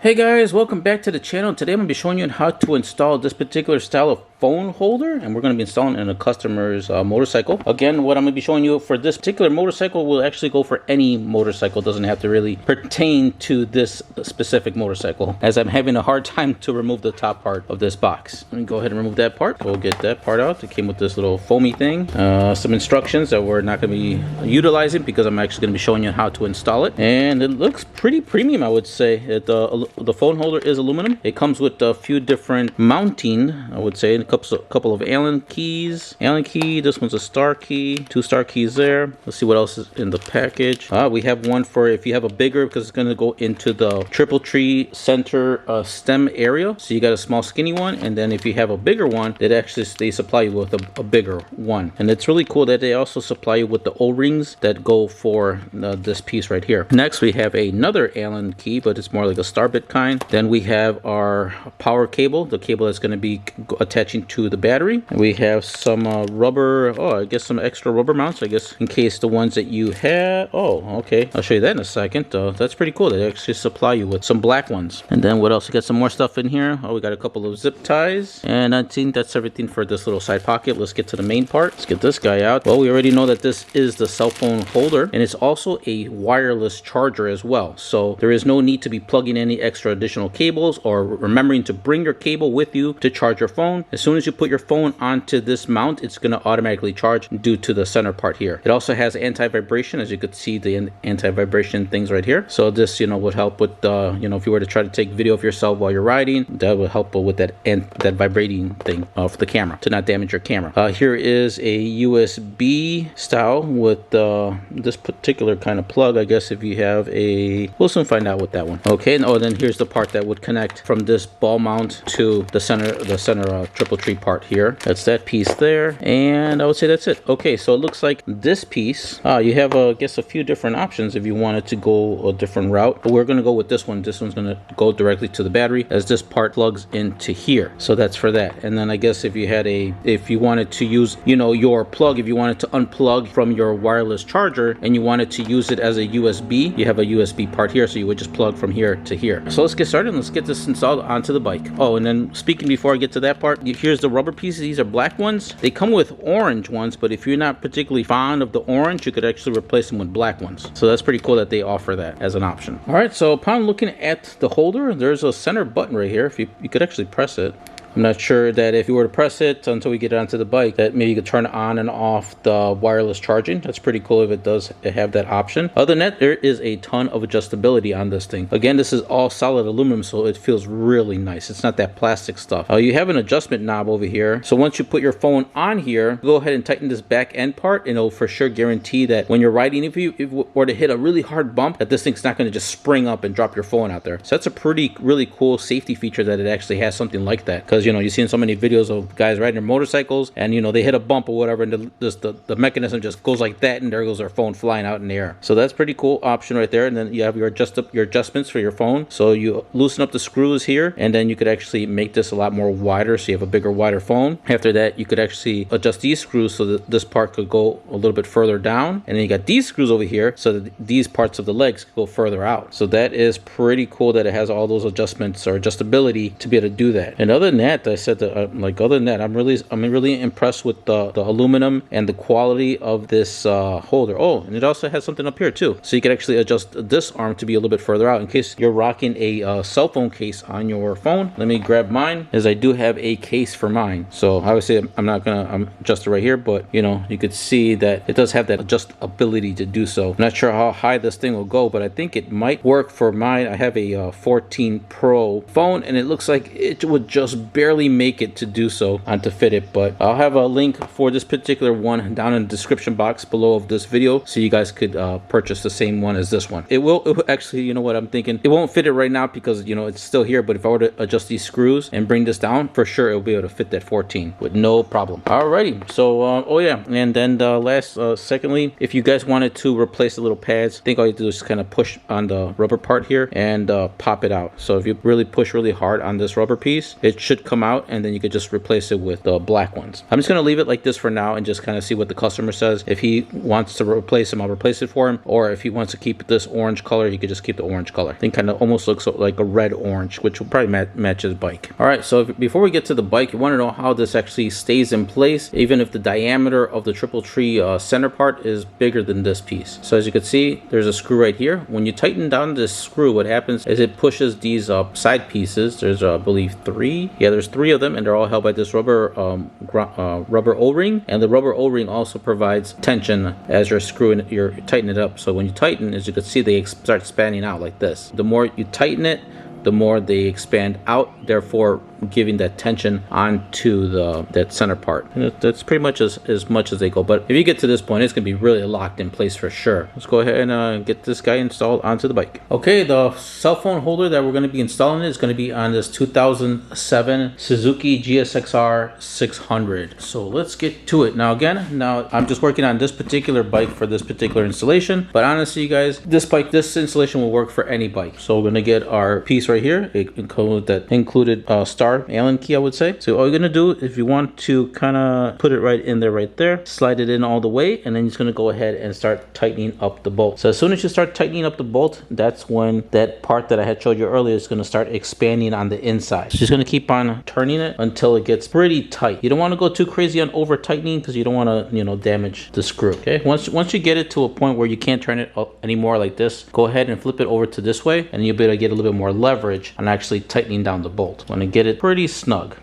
Hey guys, welcome back to the channel. Today I'm going to be showing you how to install this particular style of phone holder, and we're going to be installing it in a customer's motorcycle. Again, what I'm going to be showing you for this particular motorcycle will actually go for any motorcycle. It doesn't have to really pertain to this specific motorcycle, as I'm having a hard time to remove the top part of this box. Let me go ahead and remove that part. We'll get that part out. It came with this little foamy thing, some instructions that we're not going to be utilizing because I'm actually going to be showing you how to install it, and it looks pretty premium, I would say. The phone holder is aluminum. It comes with a few different mounting, I would say, a couple of Allen keys. Allen key, this one's a star key, 2 star keys there. Let's see what else is in the package. We have one for if you have a bigger, because it's going to go into the triple tree center stem area. So you got a small skinny one, and then if you have a bigger one, they supply you with a bigger one. And it's really cool that they also supply you with the O-rings that go for this piece right here. Next, we have another Allen key, but it's more like a star bit kind. Then we have our power cable, the cable that's going to be attaching to the battery. And we have some rubber, I guess some extra rubber mounts, I guess, in case the ones that you have. Okay, I'll show you that in a second. That's pretty cool. They actually supply you with some black ones. And then what else? We got some more stuff in here. We got a couple of zip ties, and I think that's everything for this little side pocket. Let's get to the main part. Let's get this guy out. Well, we already know that this is the cell phone holder, and it's also a wireless charger as well. So there is no need to be plugging any extra additional cables or remembering to bring your cable with you to charge your phone. As soon as you put your phone onto this mount, it's going to automatically charge due to the center part here. It also has anti-vibration, as you could see the anti-vibration things right here. So this, would help with, if you were to try to take video of yourself while you're riding, that would help with that vibrating thing of the camera to not damage your camera. Here is a USB style with this particular kind of plug. I guess if you have we'll soon find out with that one. Okay, and then here's the part that would connect from this ball mount to the center triple tree part here. That's that piece there, and I would say that's it. Okay, so it looks like this piece, you have I guess a few different options if you wanted to go a different route, but we're going to go with this one. This one's going to go directly to the battery, as this part plugs into here. So that's for that. And then I guess if you wanted to use your plug, if you wanted to unplug from your wireless charger and you wanted to use it as a USB, you have a USB part here, so you would just plug from here to here. So let's get started and let's get this installed onto the bike. And then speaking before I get to that part, here's the rubber pieces. These are black ones. They come with orange ones, but if you're not particularly fond of the orange, you could actually replace them with black ones. So that's pretty cool that they offer that as an option. All right, so upon looking at the holder, there's a center button right here. If you could actually press it. I'm not sure that if you were to press it until we get it onto the bike, that maybe you could turn on and off the wireless charging. That's pretty cool if it does have that option. Other than that, there is a ton of adjustability on this thing. Again, this is all solid aluminum, so it feels really nice. It's not that plastic stuff. You have an adjustment knob over here. So once you put your phone on here, go ahead and tighten this back end part, and it'll for sure guarantee that when you're riding, if you were to hit a really hard bump, that this thing's not going to just spring up and drop your phone out there. So that's a really cool safety feature that it actually has something like that. Because you've seen so many videos of guys riding their motorcycles, and they hit a bump or whatever, and the mechanism just goes like that, and there goes their phone flying out in the air. So that's pretty cool option right there. And then you have your adjustments for your phone. So you loosen up the screws here, and then you could actually make this a lot more wider, so you have a bigger, wider phone. After that, you could actually adjust these screws so that this part could go a little bit further down, and then you got these screws over here so that these parts of the legs could go further out. So that is pretty cool that it has all those adjustments or adjustability to be able to do that. And other than that, I said that other than that, I'm really impressed with the aluminum and the quality of this holder. And it also has something up here too, so you can actually adjust this arm to be a little bit further out in case you're rocking a cell phone case on your phone. Let me grab mine, as I do have a case for mine. So obviously I'm not gonna adjust it right here, but you could see that it does have that adjustability to do so. I'm not sure how high this thing will go, but I think it might work for mine. I have a 14 Pro phone, and it looks like it would just barely make it to do so and to fit it. But I'll have a link for this particular one down in the description box below of this video, so you guys could purchase the same one as this one. It will actually, what I'm thinking, it won't fit it right now because it's still here, but if I were to adjust these screws and bring this down, for sure it'll be able to fit that 14 with no problem. Alrighty, so and then secondly, if you guys wanted to replace the little pads, I think all you do is just kind of push on the rubber part here and pop it out. So if you really push really hard on this rubber piece, it should come out, and then you could just replace it with the black ones. I'm just going to leave it like this for now and just kind of see what the customer says. If he wants to replace them, I'll replace it for him, or if he wants to keep this orange color, he could just keep the orange color. I think kind of almost looks like a red orange, which will probably match his bike. All right, so before we get to the bike, you want to know how this actually stays in place even if the diameter of the Triple Tree center part is bigger than this piece. So as you can see, there's a screw right here. When you tighten down this screw, what happens is it pushes these side pieces. There's I believe there's three of them, and they're all held by this rubber rubber O-ring, and the rubber O-ring also provides tension as you're tightening it up. So when you tighten, as you can see, they start expanding out like this. The more you tighten it, the more they expand out, therefore giving that tension onto that center part. And that's pretty much as much as they go. But if you get to this point, it's gonna be really locked in place for sure. Let's go ahead and get this guy installed onto the bike. Okay, the cell phone holder that we're gonna be installing is gonna be on this 2007 Suzuki GSX-R 600. So let's get to it. Now I'm just working on this particular bike for this particular installation, but honestly, you guys, this installation will work for any bike. So we're gonna get our piece right here. It included star Allen key, I would say. So all you're gonna do, if you want to kind of put it right there, slide it in all the way, and then you're just gonna go ahead and start tightening up the bolt. So as soon as you start tightening up the bolt, that's when that part that I had showed you earlier is gonna start expanding on the inside. So just gonna keep on turning it until it gets pretty tight. You don't want to go too crazy on over tightening because you don't want to, damage the screw. Okay, once you get it to a point where you can't turn it up anymore like this, go ahead and flip it over to this way, and you'll be able to get a little bit more leverage on actually tightening down the bolt. Want to get it pretty snug.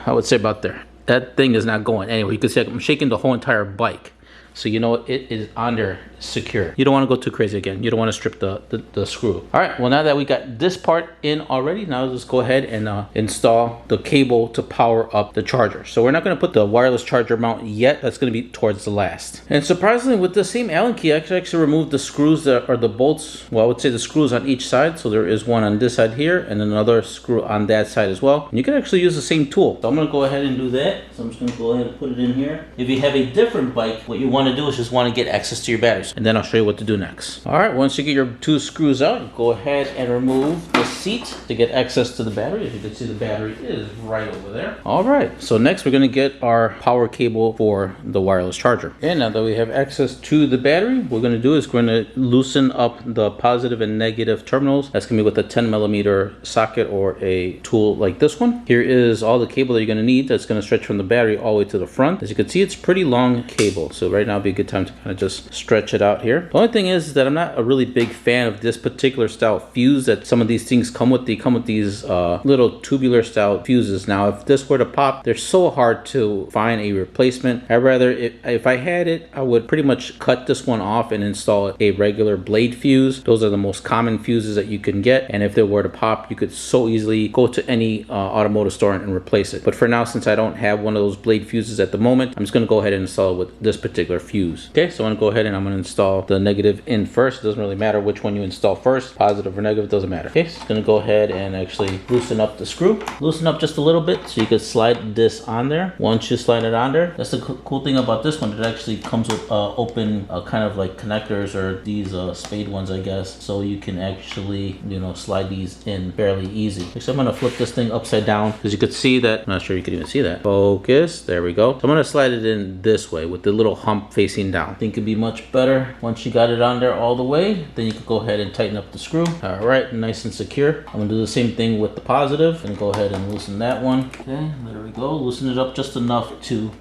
I would say about there. That thing is not going anywhere. You can see I'm shaking the whole entire bike. So you know it is on there secure. You don't want to go too crazy again. You don't want to strip the screw. All right, well, now that we got this part in already, now let's go ahead and install the cable to power up the charger. So we're not going to put the wireless charger mount yet. That's going to be towards the last. And surprisingly, with the same Allen key, I actually removed the screws that are the bolts. Well, I would say the screws on each side. So there is one on this side here and another screw on that side as well. And you can actually use the same tool. So I'm going to go ahead and do that. So I'm just going to go ahead and put it in here. If you have a different bike, what you want to do is just want to get access to your batteries, and then I'll show you what to do next. All right, once you get your two screws out, go ahead and remove the seat to get access to the battery. As you can see, the battery is right over there. All right, so next we're going to get our power cable for the wireless charger. And now that we have access to the battery, what we're going to do is we're going to loosen up the positive and negative terminals. That's going to be with a 10mm socket or a tool like this one. Here is all the cable that you're going to need. That's going to stretch from the battery all the way to the front. As you can see, it's pretty long cable, so right now would be a good time to kind of just stretch it out here. The only thing is that I'm not a really big fan of this particular style fuse that some of these things come with. They come with these little tubular style fuses. Now, if this were to pop, they're so hard to find a replacement. I'd rather, if I had it, I would pretty much cut this one off and install a regular blade fuse. Those are the most common fuses that you can get. And if they were to pop, you could so easily go to any automotive store and replace it. But for now, since I don't have one of those blade fuses at the moment, I'm just going to go ahead and install it with this particular fuse. Okay, so I'm going to go ahead and I'm going to install the negative in first. It doesn't really matter which one you install first, positive or negative, it doesn't matter. Okay, so I'm going to go ahead and actually loosen up the screw. Loosen up just a little bit so you can slide this on there. Once you slide it on there, that's the cool thing about this one. It actually comes with open kind of like connectors, or these spade ones, I guess. So you can actually, slide these in fairly easy. So I'm going to flip this thing upside down because you could see that. I'm not sure you can even see that. Focus. There we go. So I'm going to slide it in this way with the little hump facing down. I think it'd be much better once you got it on there all the way. Then you can go ahead and tighten up the screw. All right, nice and secure. I'm gonna do the same thing with the positive and go ahead and loosen that one. Okay, there we go. Loosen it up just enough to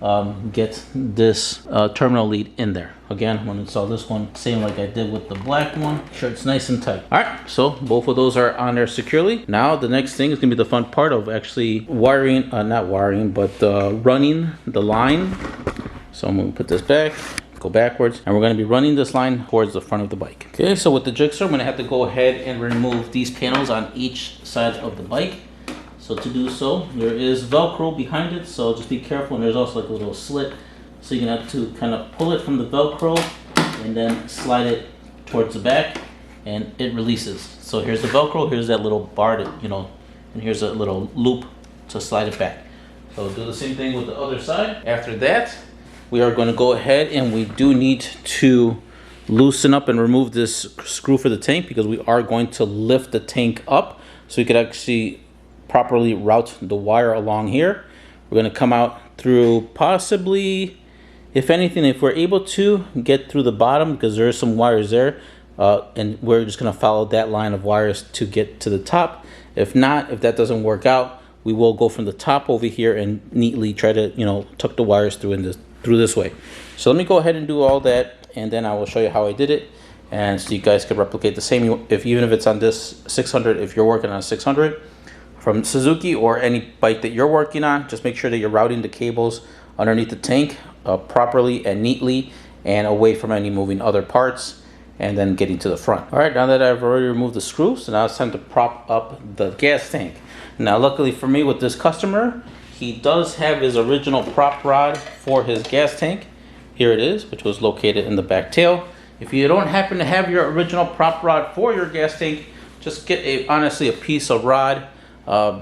get this terminal lead in there. Again, I'm gonna install this one same like I did with the black one. Make sure it's nice and tight. All right, so both of those are on there securely. Now the next thing is gonna be the fun part of actually wiring, not wiring, but running the line. So I'm gonna put this back, go backwards, and we're going to be running this line towards the front of the bike. Okay, so with the jigsaw, I'm going to have to go ahead and remove these panels on each side of the bike. So to do so, there is Velcro behind it, so just be careful. And there's also like a little slit, so you're going to have to kind of pull it from the Velcro and then slide it towards the back, and it releases. So here's the Velcro, here's that little bar that, and here's a little loop to slide it back. So do the same thing with the other side. After that, we are going to go ahead and we do need to loosen up and remove this screw for the tank, because we are going to lift the tank up so we could actually properly route the wire along here. We're going to come out through possibly, if anything, if we're able to get through the bottom, because there are some wires there, and we're just going to follow that line of wires to get to the top. If not, if that doesn't work out, we will go from the top over here and neatly try to, you know, tuck the wires through through this way. So let me go ahead and do all that, and then I will show you how I did it, and so you guys can replicate the same. Even if it's on this 600, if you're working on a 600 from Suzuki or any bike that you're working on, just make sure that you're routing the cables underneath the tank properly and neatly, and away from any moving other parts, and then getting to the front. All right, now that I've already removed the screws, so now it's time to prop up the gas tank. Now, luckily for me, with this customer, he does have his original prop rod for his gas tank. Here it is, which was located in the back tail. If you don't happen to have your original prop rod for your gas tank, just get honestly a piece of rod,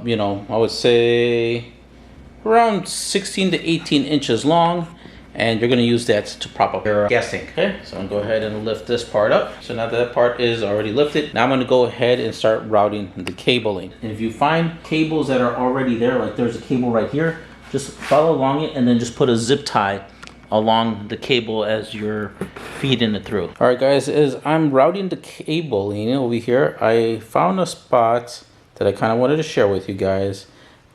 you know, I would say around 16 to 18 inches long, and you're going to use that to prop up your gas tank. Okay, so I'm going to go ahead and lift this part up. So now that part is already lifted, now I'm going to go ahead and start routing the cabling. And if you find cables that are already there, like there's a cable right here, just follow along it and then just put a zip tie along the cable as you're feeding it through. All right, guys, as I'm routing the cabling over here, I found a spot that I kind of wanted to share with you guys,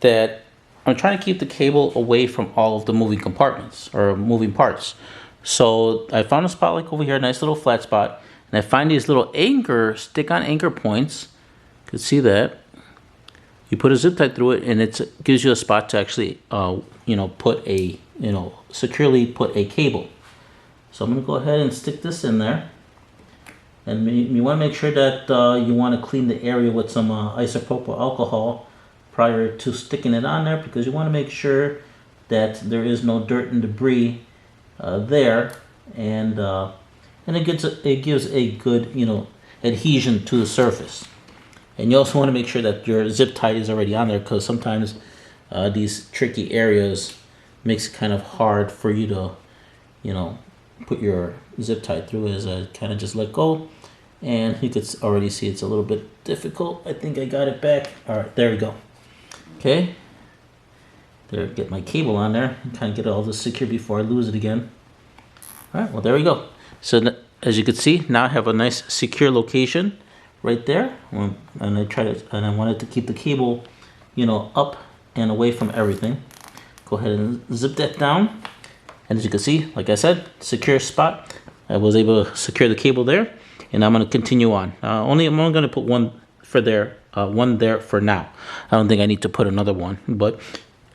that I'm trying to keep the cable away from all of the moving compartments or moving parts. So I found a spot like over here, a nice little flat spot, and I find these little stick-on anchor points. You can see that. You put a zip tie through it, and it gives you a spot to actually, you know, securely put a cable. So I'm going to go ahead and stick this in there. And you want to make sure that you want to clean the area with some isopropyl alcohol prior to sticking it on there, because you want to make sure that there is no dirt and debris there, and it gives a good, you know, adhesion to the surface. And you also want to make sure that your zip tie is already on there, because sometimes these tricky areas makes it kind of hard for you to, you know, put your zip tie through. As I kind of just let go, and you could already see it's a little bit difficult. I think I got it back. All right, there we go. Okay, there, get my cable on there and kind of get all this secure before I lose it again. All right, well, there we go. So as you can see, now I have a nice secure location right there, and I wanted to keep the cable, you know, up and away from everything. Go ahead and zip that down, and as you can see, like I said, secure spot. I was able to secure the cable there, and I'm going to continue on. I'm only going to put one there for now. I don't think I need to put another one, but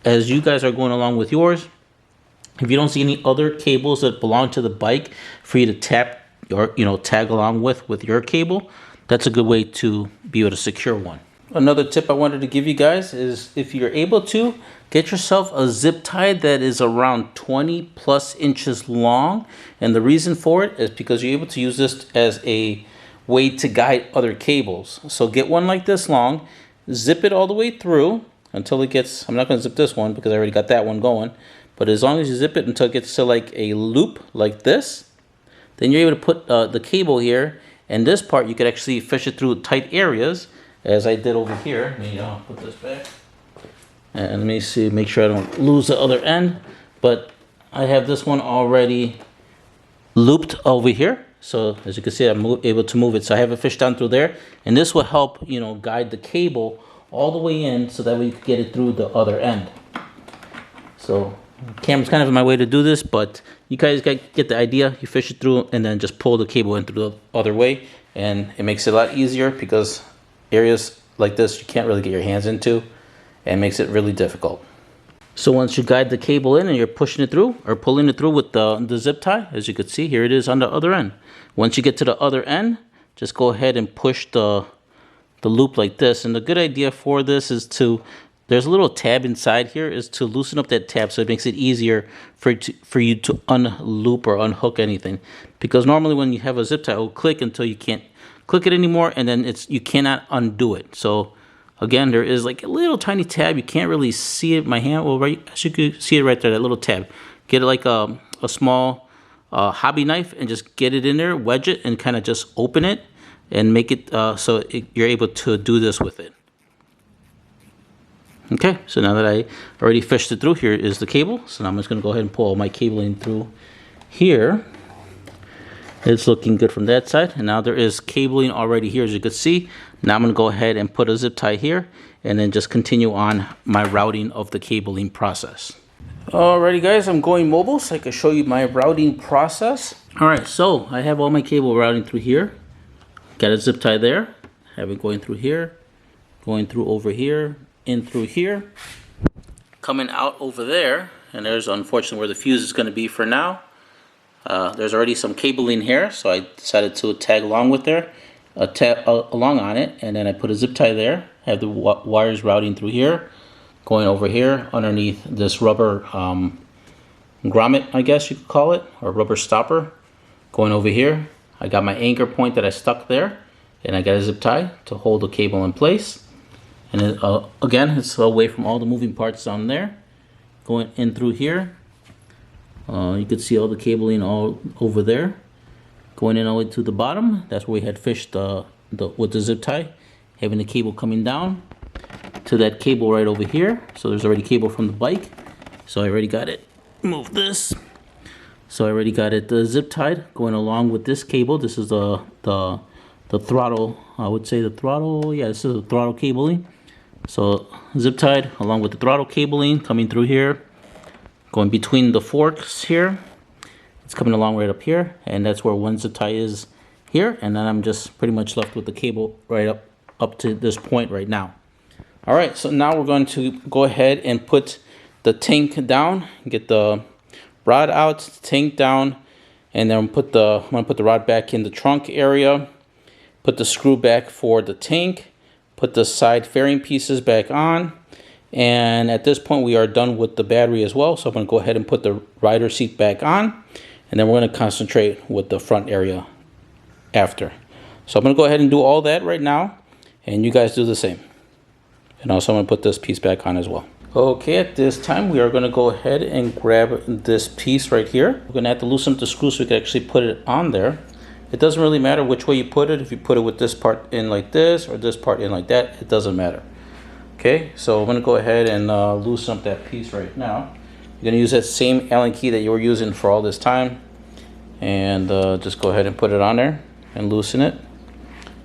as you guys are going along with yours, if you don't see any other cables that belong to the bike for you to tap or, you know, tag along with your cable, that's a good way to be able to secure one. Another tip I wanted to give you guys is, if you're able to, get yourself a zip tie that is around 20 plus inches long. And the reason for it is because you're able to use this as a way to guide other cables. So get one like this long, zip it all the way through until it gets, I'm not going to zip this one because I already got that one going, but as long as you zip it until it gets to like a loop like this, then you're able to put the cable here, and this part you could actually fish it through tight areas, as I did over here. Let me put this back, and let me see, make sure I don't lose the other end, but I have this one already looped over here. So as you can see, I'm able to move it. So I have it fished down through there, and this will help, you know, guide the cable all the way in, so that way you can get it through the other end. So camera's kind of in my way to do this, but you guys get the idea. You fish it through and then just pull the cable in through the other way, and it makes it a lot easier, because areas like this you can't really get your hands into, and makes it really difficult. So once you guide the cable in and you're pushing it through or pulling it through with the zip tie, as you can see, here it is on the other end. Once you get to the other end, just go ahead and push the loop like this. And the good idea for this is to, there's a little tab inside here, is to loosen up that tab so it makes it easier for you to unloop or unhook anything. Because normally when you have a zip tie, it will click until you can't click it anymore, and then you cannot undo it. So again, there is like a little tiny tab. You can't really see it. My hand, well, right, as you can see it right there, that little tab. Get it like a small hobby knife and just get it in there, wedge it, and kind of just open it and make it you're able to do this with it. Okay, so now that I already fished it through, here is the cable. So now I'm just going to go ahead and pull all my cabling through here. It's looking good from that side. And now there is cabling already here, as you can see. Now I'm going to go ahead and put a zip tie here and then just continue on my routing of the cabling process. Alrighty guys, I'm going mobile so I can show you my routing process. Alright, so I have all my cable routing through here. Got a zip tie there. Have it going through here, going through over here, in through here, coming out over there, and there's unfortunately where the fuse is going to be for now. There's already some cabling here, so I decided to tag along with there, along on it, and then I put a zip tie there. I have the wires routing through here, going over here underneath this rubber grommet, I guess you could call it, or rubber stopper, going over here. I got my anchor point that I stuck there, and I got a zip tie to hold the cable in place. And it, again, it's away from all the moving parts down there. Going in through here. You can see all the cabling all over there. Going in all the way to the bottom. That's where we had fished with the zip tie. Having the cable coming down to that cable right over here. So there's already cable from the bike. So I already got it. Move this. So I already got it zip tied. Going along with this cable. This is the throttle. I would say the throttle. Yeah, this is the throttle cabling. So zip tied along with the throttle cabling coming through here, going between the forks here. It's coming along right up here, and that's where one zip tie is here, and then I'm just pretty much left with the cable right up to this point right now. All right, so now we're going to go ahead and put the tank down, get the rod out, tank down, and then I'm gonna put the rod back in the trunk area, put the screw back for the tank, put the side fairing pieces back on, and at this point we are done with the battery as well. So I'm going to go ahead and put the rider seat back on, and then we're going to concentrate with the front area after. So I'm going to go ahead and do all that right now, and you guys do the same. And also I'm going to put this piece back on as well. Okay, at this time we are going to go ahead and grab this piece right here. We're going to have to loosen up the screw so we can actually put it on there. It doesn't really matter which way you put it. If you put it with this part in like this or this part in like that, it doesn't matter. Okay, so I'm going to go ahead and loosen up that piece right now. You're going to use that same Allen key that you were using for all this time. And just go ahead and put it on there and loosen it.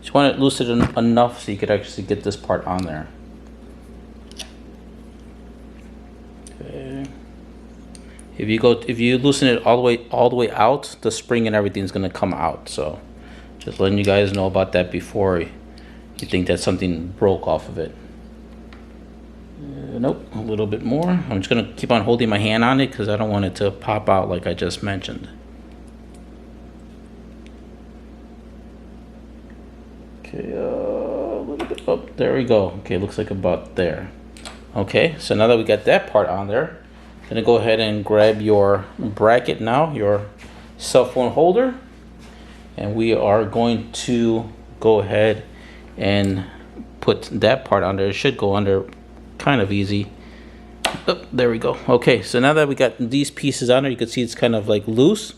Just want it loosened enough so you could actually get this part on there. Okay. If you loosen it all the way out, the spring and everything's gonna come out. So just letting you guys know about that before you think that something broke off of it. Nope, a little bit more. I'm just gonna keep on holding my hand on it because I don't want it to pop out like I just mentioned. Okay, a little bit up. There we go. Okay, looks like about there. Okay, so now that we got that part on there, gonna go ahead and grab your bracket now, your cell phone holder, and we are going to go ahead and put that part under. It should go under kind of easy. Oh, there we go. Okay, so now that we got these pieces on there, you can see it's kind of like loose.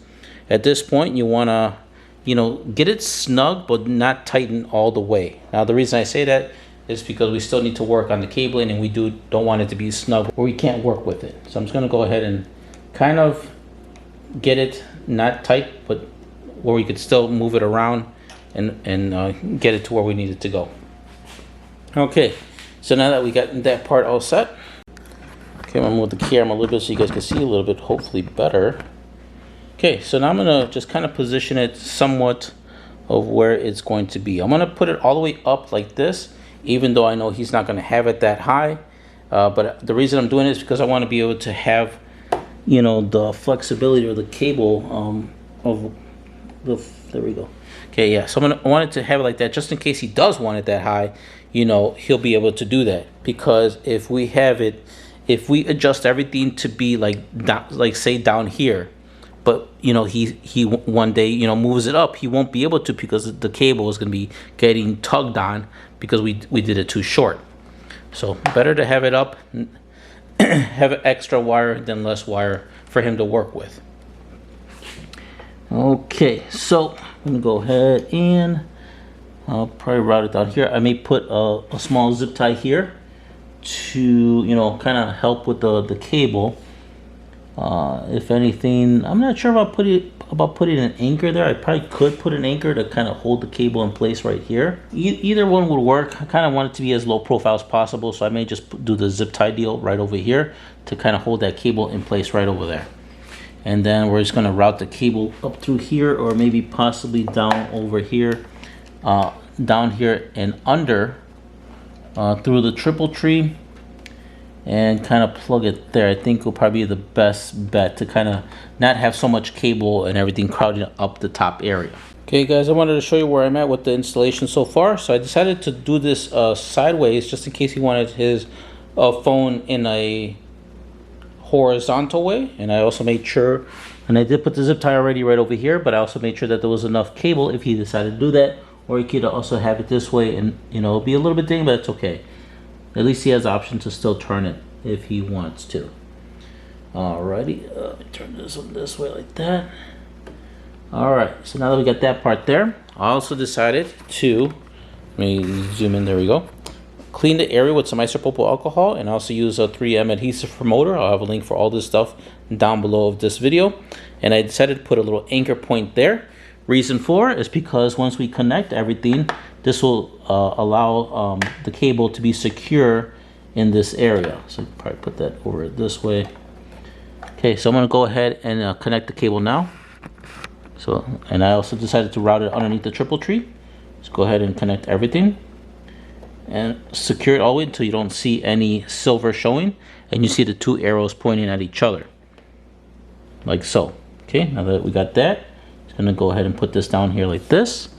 At this point, you wanna, get it snug, but not tighten all the way. Now, the reason I say that is because we still need to work on the cabling, and we don't want it to be snug where we can't work with it. So I'm just gonna go ahead and kind of get it not tight, but where we could still move it around and get it to where we need it to go. Okay, so now that we got that part all set, okay, I'm gonna move the camera a little bit so you guys can see a little bit, hopefully better. Okay, so now I'm gonna just kind of position it somewhat of where it's going to be. I'm gonna put it all the way up like this, even though I know he's not gonna have it that high. But the reason I'm doing it is because I want to be able to have, the flexibility or the cable there we go. Okay, yeah, so I want it to have it like that just in case he does want it that high, he'll be able to do that. Because if we adjust everything to be like say down here, but he one day moves it up, he won't be able to because the cable is going to be getting tugged on because we did it too short. So better to have it up, have extra wire than less wire for him to work with. Okay, so I'm gonna go ahead and I'll probably route it down here. I may put a small zip tie here to, you know, kind of help with the cable. If anything, I'm not sure about putting an anchor there. I probably could put an anchor to kind of hold the cable in place right here. Either one would work. I kind of want it to be as low profile as possible, so I may just do the zip tie deal right over here to kind of hold that cable in place right over there. And then we're just going to route the cable up through here, or maybe possibly down over here, down here and under through the triple tree, and kind of plug it there. I think will probably be the best bet to kind of not have so much cable and everything crowding up the top area. Okay guys, I wanted to show you where I'm at with the installation so far. So I decided to do this sideways, just in case he wanted his phone in a horizontal way. And I also made sure, and I did put the zip tie already right over here, but I also made sure that there was enough cable if he decided to do that. Or he could also have it this way, and you know, it'll be a little bit ding, but it's okay. At least he has the option to still turn it if he wants to. Alrighty, let me turn this one this way like that. Alright, so now that we got that part there, I also decided to, let me zoom in, there we go. Clean the area with some isopropyl alcohol, and also use a 3M adhesive for motor. I'll have a link for all this stuff down below of this video. And I decided to put a little anchor point there. Reason for is because once we connect everything, this will allow the cable to be secure in this area. So probably put that over this way. Okay, so I'm gonna go ahead and connect the cable now. So, and I also decided to route it underneath the triple tree. Let's go ahead and connect everything and secure it all the way until you don't see any silver showing, and you see the two arrows pointing at each other, like so. Okay, now that we got that, I'm gonna go ahead and put this down here like this,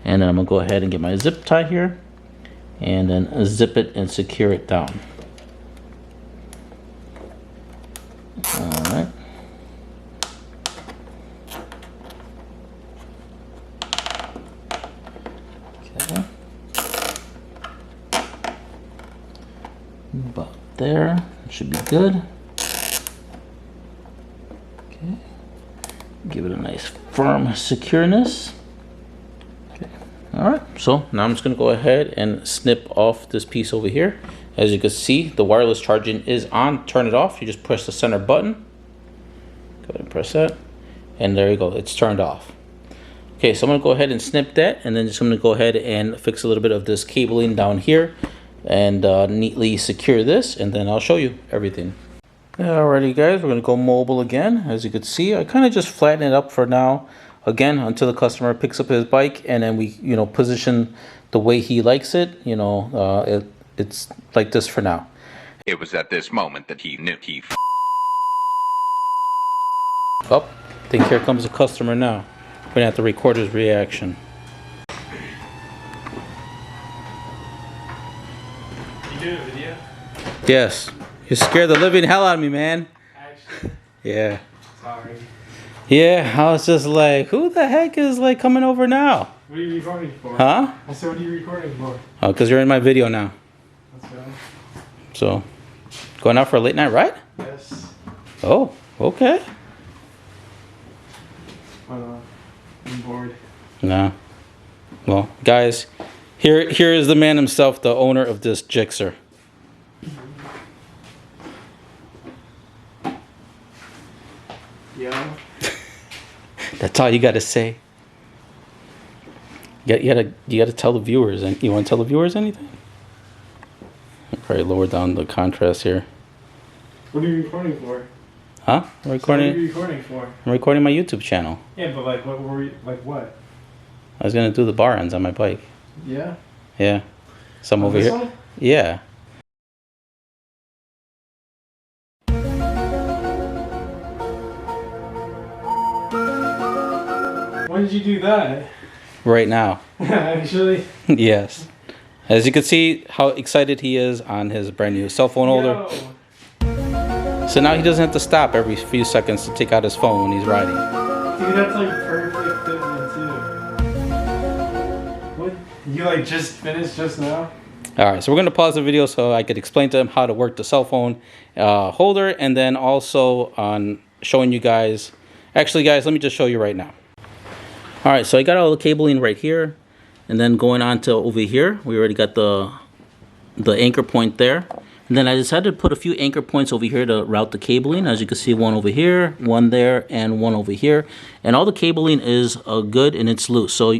and then I'm gonna go ahead and get my zip tie here, and then zip it and secure it down. All right. Okay. About there, it should be good. Okay. Give it a nice firm secureness. Okay. All right, so now I'm just gonna go ahead and snip off this piece over here. As you can see, the wireless charging is on. Turn it off. You just press the center button. Go ahead and press that, and there you go, it's turned off. Okay, so I'm gonna go ahead and snip that, and then just gonna go ahead and fix a little bit of this cabling down here and neatly secure this, and then I'll show you everything. Alrighty guys, we're gonna go mobile again. As you can see, I kind of just flatten it up for now, again, until the customer picks up his bike, and then we, you know, position the way he likes it. You know, it's like this for now. It was at this moment that he knew he Oh, I think here comes the customer now. We're gonna have to record his reaction. You doing a video? Yes. You scared the living hell out of me, man. Actually, Yeah. sorry. Yeah, I was just like, who the heck is like coming over now? What are you recording for? Huh? I said, what are you recording for? Oh, because you're in my video now. Let's go. So, going out for a late night ride? Yes. Oh, okay. I'm bored. No. Well, guys, here is the man himself, the owner of this Gixxer. Yeah. That's all you got to say. You gotta tell the viewers. And you want to tell the viewers anything? I'll probably lower down the contrast here. What are you recording for? Huh? I'm recording. So what are you recording for? I'm recording my YouTube channel. Yeah, but like, what were you, like what? I was gonna do the bar ends on my bike. Yeah. Yeah. Some over This here. one? Yeah. When did you do that? Right now. Actually. Yes. As you can see how excited he is on his brand new cell phone holder. Yo. So now he doesn't have to stop every few seconds to take out his phone when he's riding. Dude, that's like perfect fitment too. What? You like just finished just now? Alright, so we're going to pause the video so I could explain to him how to work the cell phone holder, and then also on showing you guys. Actually guys, let me just show you right now. Alright, so I got all the cabling right here, and then going on to over here, we already got the anchor point there. And then I decided to put a few anchor points over here to route the cabling. As you can see, one over here, one there, and one over here. And all the cabling is good and it's loose. So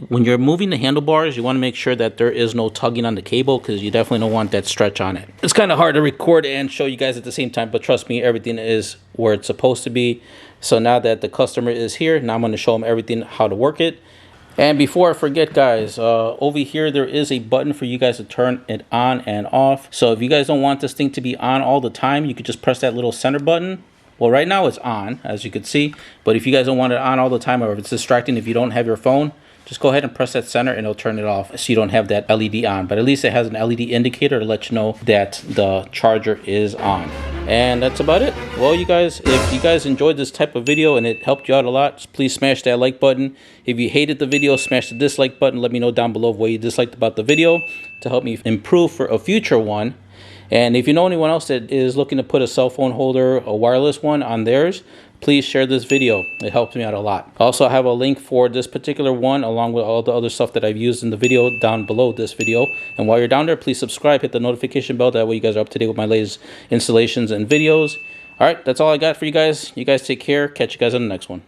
when you're moving the handlebars, you want to make sure that there is no tugging on the cable, because you definitely don't want that stretch on it. It's kind of hard to record and show you guys at the same time, but trust me, everything is where it's supposed to be. So now that the customer is here, now I'm going to show them everything, how to work it. And before I forget, guys, over here there is a button for you guys to turn it on and off. So if you guys don't want this thing to be on all the time, you could just press that little center button. Well, right now it's on, as you can see. But if you guys don't want it on all the time, or if it's distracting if you don't have your phone, just go ahead and press that center and it'll turn it off so you don't have that LED on. But at least it has an LED indicator to let you know that the charger is on. And that's about it. Well, you guys, if you guys enjoyed this type of video and it helped you out a lot, please smash that like button. If you hated the video, smash the dislike button. Let me know down below what you disliked about the video to help me improve for a future one. And if you know anyone else that is looking to put a cell phone holder, a wireless one, on theirs, please share this video. It helps me out a lot. Also, I have a link for this particular one along with all the other stuff that I've used in the video down below this video. And while you're down there, please subscribe, hit the notification bell. That way you guys are up to date with my latest installations and videos. All right, that's all I got for you guys. You guys take care. Catch you guys on the next one.